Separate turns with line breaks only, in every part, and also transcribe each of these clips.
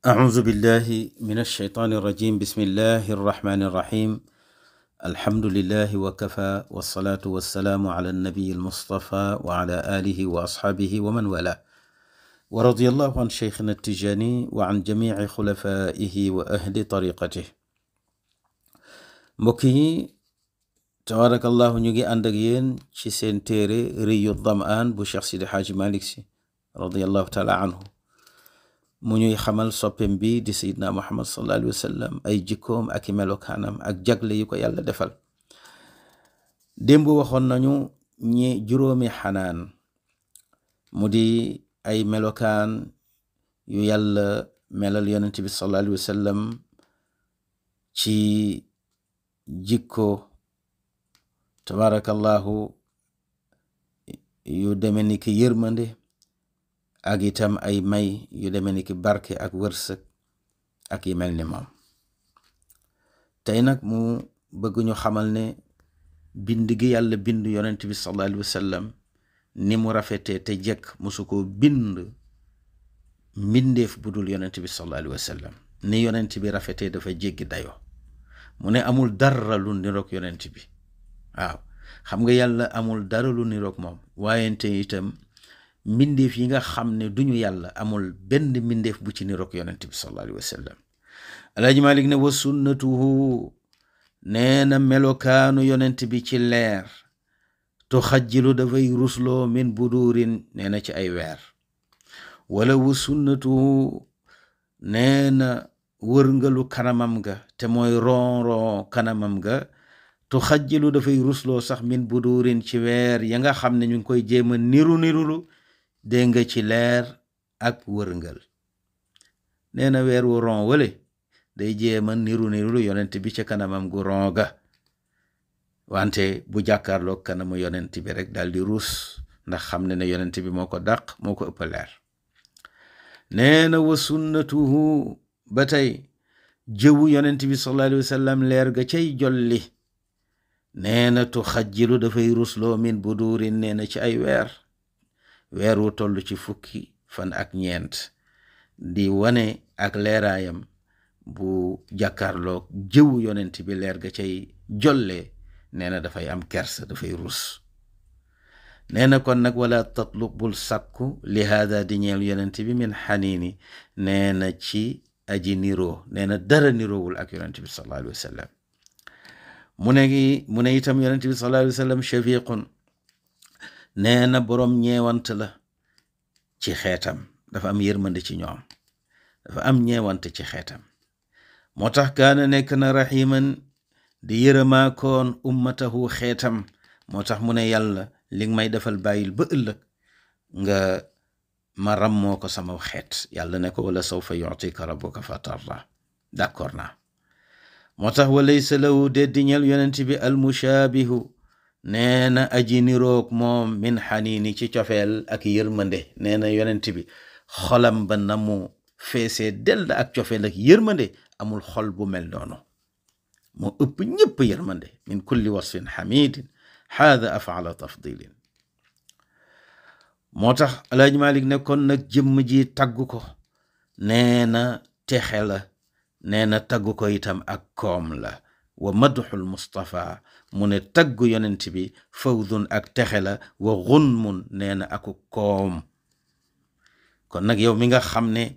أعوذ بالله من الشيطان الرجيم. بسم الله الرحمن الرحيم. الحمد لله وكفى والصلاة والسلام على النبي المصطفى وعلى آله وأصحابه ومن والاه، ورضي الله عن شيخنا التجاني وعن جميع خلفائه وأهل طريقته. مكي تبارك الله نيجي عندك ين شي سنتيري ريو الظمآن بو شيخ سيدي حاج مالك سي رضي الله تعالى عنه mu ñuy xamal soppem bi di sayyidina Muhammad sallallahu alayhi wa sallam ay jikkoom ak melokaanam ak jagle yu ko yàlla defal. démb waxoon nañu ñi juróomi xanaan mu di ay melokaan yu yàlla melal yonent bi sallallahu alayhi wa sallam ci jikko tabarakallahu yu deme ni ki yërmande ak itam ay may yu demee ni ki barke ak wërsëg ak yi mel ni moom. tey nag mu bëgg ñu xamal ne bind gi yàlla bind yonent bi sallallahu alayhi wa sallam ni mu rafetee te jekk musu ko bind mbindeef bu dul yonent bi sallallahu alayhi wa sallam. ni yonent bi rafetee dafa jéggi dayo mu ne amul dara lu niroog yonent bi. waaw xam nga yàlla amul dara lu niroog moom, waayente itam mbindeef yi nga xam ne duñu yàlla amul benn mbindeef bu ci niroog yonent bi sallallahu alayhi wa sallam. Alaaji Malik ne wa sunnatuhu nee na melokaanu yonent bi ci leer tu xajjilu dafay rusloo min buduurin nee na ci ay weer. wala wa sunnatuhu nee na wërngalu kanamam ga te mooy ron kanamam ga tu xajjilu dafay rusloo sax min buduurin ci weer ya nga xam ne ñu ngi koy jéem a nirulu dégg nga ci leer ak wërngal. nee na weer wu ron wale day jéema niru yonent bi ca kanamam gu ron ga, wante bu jàkkaarloo kanamu yonent bi rek daal di ruus ndax xam ne yonent bi moo ko dàq moo ko ëpp leer. nee na wa sunnatuhu ba tey jëwu yonent bi sallallahu alayhi wa sallam leer ga cay jolli nee na tu xajjilu dafay rusloo min buduurin nee na ci ay weer wu toll ci fukki fan ak ñeent di wane ak leeraayam bu jàkkaarloo jëwu yonent bi leer ga cay jolle nee na dafay am kersa dafay rus. nee na kon nag wala tatlub bul sàkku li haada di ñeel yonent bi min xaniini nee na ci aji niroo nee na dara niroowul ak yonent bi sallallahu alayhi wa sallam. mu ne itam yonent bi sallallahu alayhi wa sallam shafiqun nee na boroom ñeewant la ci xeetam, dafa am yërmande ci ñoom, dafa am ñeewante ci xeetam. moo tax kaana nekk na rahiman di yërëmaakoon ummatahu xeetam. moo tax mu ne yàlla li nga may defal bàyyil ba ëllëg nga ma rammoo ko sama xeet. yàlla ne ko wala sawfa yu'tika rabbuka fatarda. d'accord naa. moo tax walaysa lahu deddi ñel yonent bi almushaabihu nee na aji niroog moom min xaniini ci cofeel ak yërmande. nee na yonent bi xolam ba na mu feesee dell ak cofeel ak yërmande amul xol bu mel noonu. moo ëpp ñëpp yërmande. min kulli wasfin xamidin haada afala tafdilin. moo tax Alaaji Malik ne kon nag jëmm ji tagg ko nee na texe la, nee na tagg ko itam ak koom la. wa madxul Mustafa mu ne taggu yonent bi fawdun ak texe la, wa gunmun nee na aku koom. kon nag yow mi nga xam ne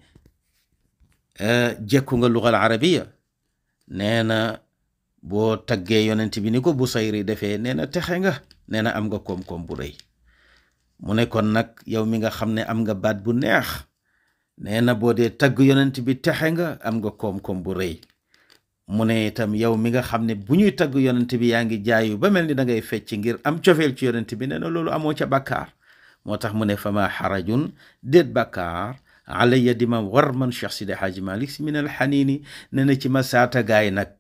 jekku nga lugal arabiya nee na boo taggee yonent bi ni ko Busayri defee nee na texe nga, nee na am nga koom-koom bu rëy. mu ne kon nag yow mi nga xam ne am nga baat bu neex nee na boo dee tagg yonent bi texe nga, am nga koom-koom bu rëy. mu ne itam yow mi nga xam ne bu ñuy tagg yonent bi yaa ngi jaayu ba mel ni da ngay fecc ngir am cofeel ci yonent bi nee na loolu amoo ca bàkkaar. moo tax mu ne fama xarajun déet bàkkaar alayya di ma war man Cheikh Sidi Hadji Malick si min al xaniini nee na ci ma saata gaay nag.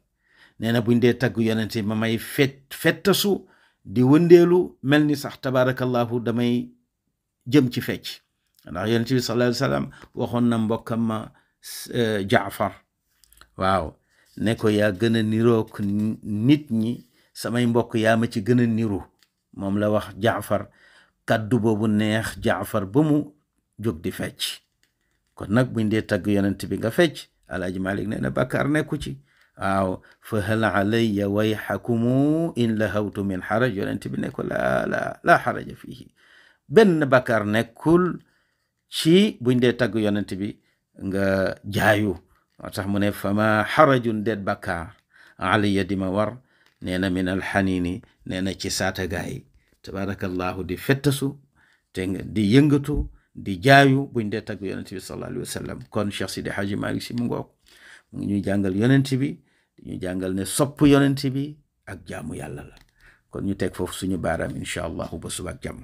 nee na buñ dee tagg yonent bi ma may fettasu di wëndeelu mel ni sax tabarakallahu damay jëm ci fecc. ndax yonent bi sallallahu alayhi wa sallam waxoon na mbokkam ma Jaafar waaw ne ko yaa gën a niroog nit ñi, samay mbokk yaa ma ci gën a niru. moom la wax Jaafar kàddu boobu neex Jaafar ba mu jóg di fecc. kon nag buñ dee tagg yonent bi nga fecc Alaaji Malik nee na bàkkaar nekku ci waaw fa hal alayya wayhakumu in lahawtu min xaraj yonent bi ne ko la xaraja fihi benn bàkkaar nekkul ci buñ dee tagg yonent bi nga jaayu moo tax mu ne fama xarajun deet bàkkaar alayya di ma war nee na min alxanini nee na ci saatagaay tabarakallahu di fettasu te di yëngatu di jaayu buñ dee tagg yonent bi sallallahu alayhi wa sallam kon Cheikh Sidi Hadji Malick Sy mu ngoog mu ngi ñuy jàngal yonent bi ñu jàngal ne sopp yonent bi ak jaamu yàlla la kon ñu teg foofu suñu baaraam incha allahu ba suba ak jàmm